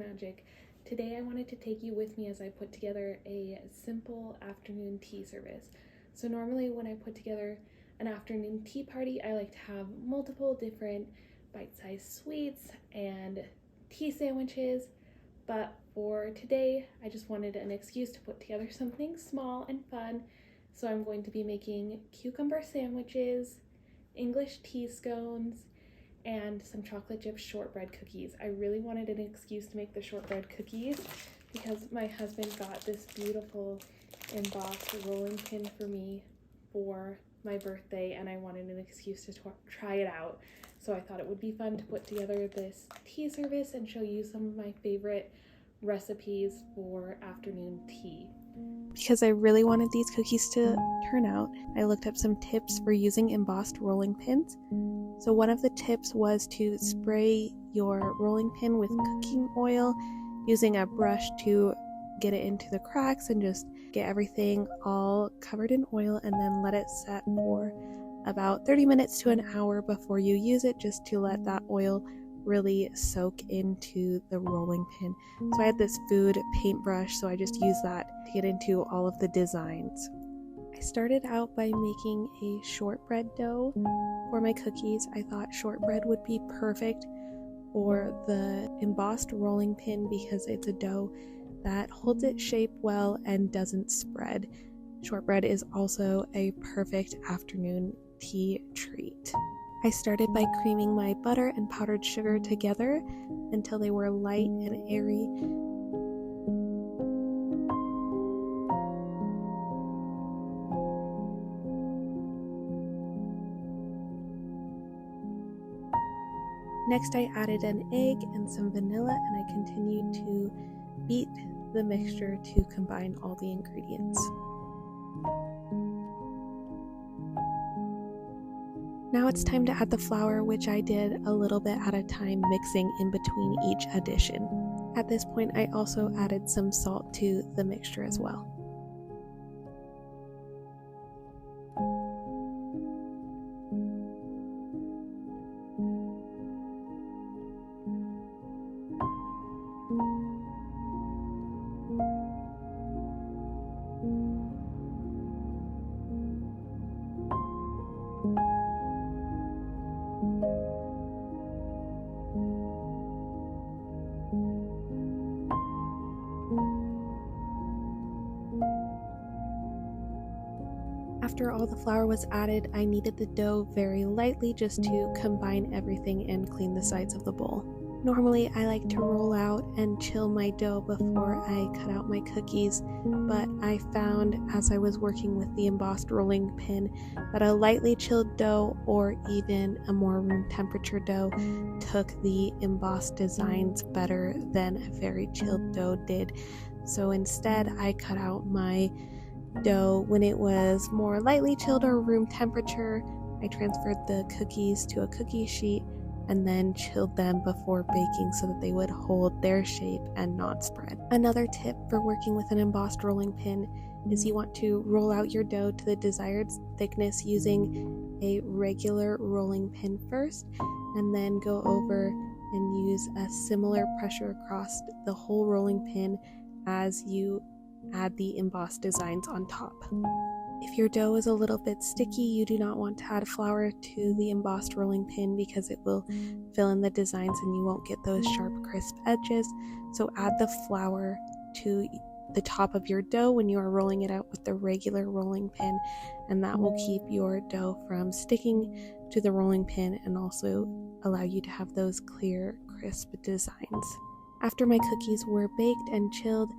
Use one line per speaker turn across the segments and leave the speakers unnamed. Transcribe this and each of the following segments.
magic. Today I wanted to take you with me as I put together a simple afternoon tea service. So normally when I put together an afternoon tea party, I like to have multiple different bite-sized sweets and tea sandwiches, but for today I just wanted an excuse to put together something small and fun. So I'm going to be making cucumber sandwiches, English tea scones, and some chocolate chip shortbread cookies. I really wanted an excuse to make the shortbread cookies because my husband got this beautiful embossed rolling pin for me for my birthday, and I wanted an excuse to try it out. So I thought it would be fun to put together this tea service and show you some of my favorite recipes for afternoon tea. Because I really wanted these cookies to turn out, I looked up some tips for using embossed rolling pins. So one of the tips was to spray your rolling pin with cooking oil using a brush to get it into the cracks and just get everything all covered in oil, and then let it set for about 30 minutes to an hour before you use it, just to let that oil really soak into the rolling pin. So I had this food paintbrush, so I just used that to get into all of the designs. I started out by making a shortbread dough for my cookies. I thought shortbread would be perfect for the embossed rolling pin because it's a dough that holds its shape well and doesn't spread. Shortbread is also a perfect afternoon tea treat. I started by creaming my butter and powdered sugar together until they were light and airy. Next, I added an egg and some vanilla, and I continued to beat the mixture to combine all the ingredients. Now it's time to add the flour, which I did a little bit at a time, mixing in between each addition. At this point, I also added some salt to the mixture as well. After all the flour was added, I kneaded the dough very lightly just to combine everything and clean the sides of the bowl. Normally, I like to roll out and chill my dough before I cut out my cookies, but I found as I was working with the embossed rolling pin that a lightly chilled dough or even a more room temperature dough took the embossed designs better than a very chilled dough did. So instead, I cut out my dough when it was more lightly chilled or room temperature. I transferred the cookies to a cookie sheet and then chilled them before baking so that they would hold their shape and not spread. Another tip for working with an embossed rolling pin is you want to roll out your dough to the desired thickness using a regular rolling pin first, and then go over and use a similar pressure across the whole rolling pin as you add the embossed designs on top. If your dough is a little bit sticky, you do not want to add flour to the embossed rolling pin because it will fill in the designs and you won't get those sharp, crisp edges. So add the flour to the top of your dough when you are rolling it out with the regular rolling pin, and that will keep your dough from sticking to the rolling pin and also allow you to have those clear, crisp designs. After my cookies were baked and chilled,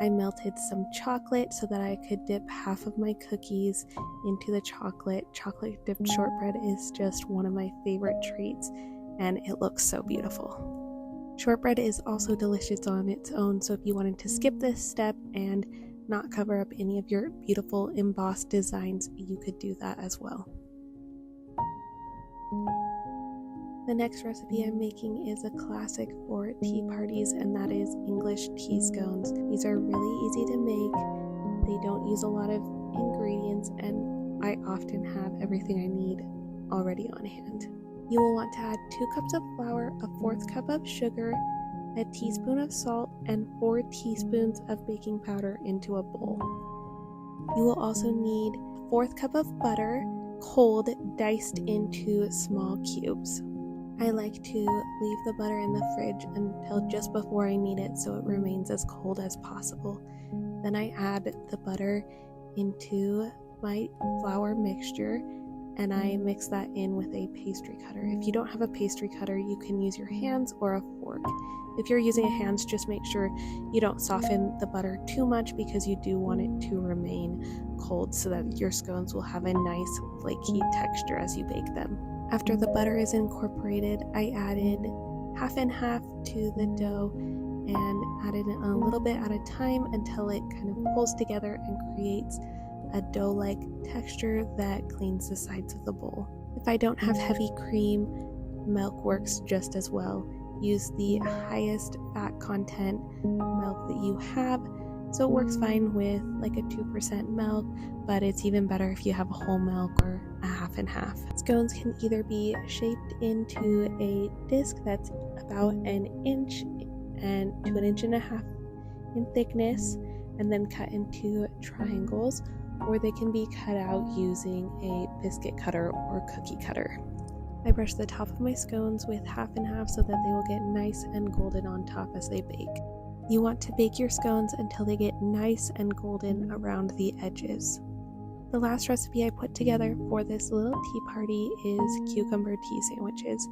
I melted some chocolate so that I could dip half of my cookies into the chocolate. Chocolate dipped shortbread is just one of my favorite treats, and it looks so beautiful. Shortbread is also delicious on its own, so if you wanted to skip this step and not cover up any of your beautiful embossed designs, you could do that as well. The next recipe I'm making is a classic for tea parties, and that is English tea scones. These are really easy to make. They don't use a lot of ingredients, and I often have everything I need already on hand. You will want to add 2 cups of flour, a 1/4 cup of sugar, a teaspoon of salt, and 4 teaspoons of baking powder into a bowl. You will also need a 1/4 cup of butter, cold, diced into small cubes. I like to leave the butter in the fridge until just before I need it so it remains as cold as possible. Then I add the butter into my flour mixture and I mix that in with a pastry cutter. If you don't have a pastry cutter, you can use your hands or a fork. If you're using a hands, just make sure you don't soften the butter too much because you do want it to remain cold so that your scones will have a nice flaky texture as you bake them. After the butter is incorporated, I added half and half to the dough and added it a little bit at a time until it kind of pulls together and creates a dough-like texture that cleans the sides of the bowl. If I don't have heavy cream, milk works just as well. Use the highest fat content milk that you have, so it works fine with like a 2% milk, but it's even better if you have a whole milk or a half and half. Scones can either be shaped into a disc that's about 1 inch and to 1.5 inches in thickness and then cut into triangles, or they can be cut out using a biscuit cutter or cookie cutter. I brush the top of my scones with half and half so that they will get nice and golden on top as they bake. You want to bake your scones until they get nice and golden around the edges. The last recipe I put together for this little tea party is cucumber tea sandwiches.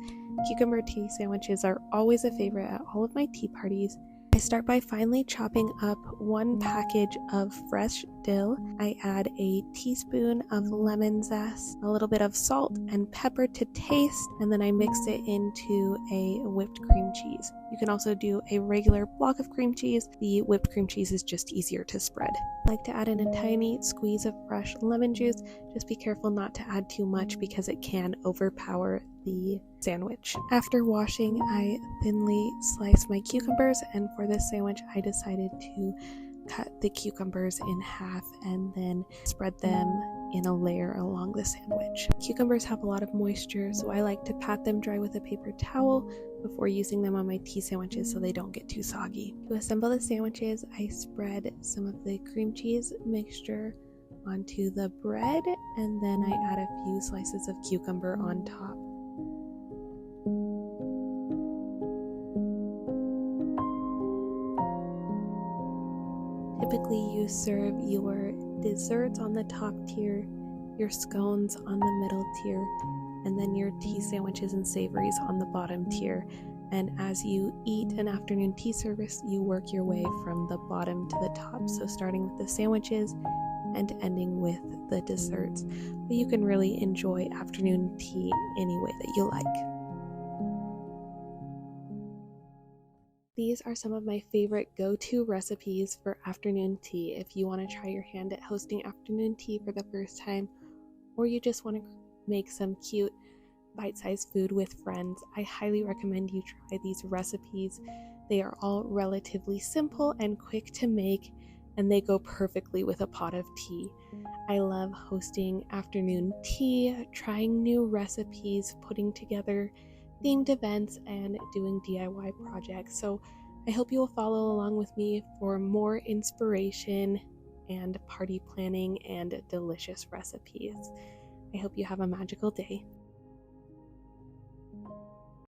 Cucumber tea sandwiches are always a favorite at all of my tea parties. I start by finely chopping up 1 package of fresh dill. I add a teaspoon of lemon zest, a little bit of salt and pepper to taste, and then I mix it into a whipped cream cheese. You can also do a regular block of cream cheese. The whipped cream cheese is just easier to spread. I like to add in a tiny squeeze of fresh lemon juice. Just be careful not to add too much because it can overpower the sandwich. After washing, I thinly slice my cucumbers, and for this sandwich I decided to cut the cucumbers in half and then spread them in a layer along the sandwich. Cucumbers have a lot of moisture, so I like to pat them dry with a paper towel before using them on my tea sandwiches so they don't get too soggy. To assemble the sandwiches, I spread some of the cream cheese mixture onto the bread, and then I add a few slices of cucumber on top. Typically, you serve your desserts on the top tier, your scones on the middle tier, and then your tea sandwiches and savories on the bottom tier. And as you eat an afternoon tea service, you work your way from the bottom to the top. So starting with the sandwiches and ending with the desserts. But you can really enjoy afternoon tea any way that you like. These are some of my favorite go-to recipes for afternoon tea if you want to try your hand at hosting afternoon tea for the first time, or you just want to make some cute bite-sized food with friends. I highly recommend you try these recipes. They are all relatively simple and quick to make, and they go perfectly with a pot of tea. I love hosting afternoon tea, trying new recipes, putting together themed events, and doing DIY projects. So I hope you will follow along with me for more inspiration and party planning and delicious recipes. I hope you have a magical day.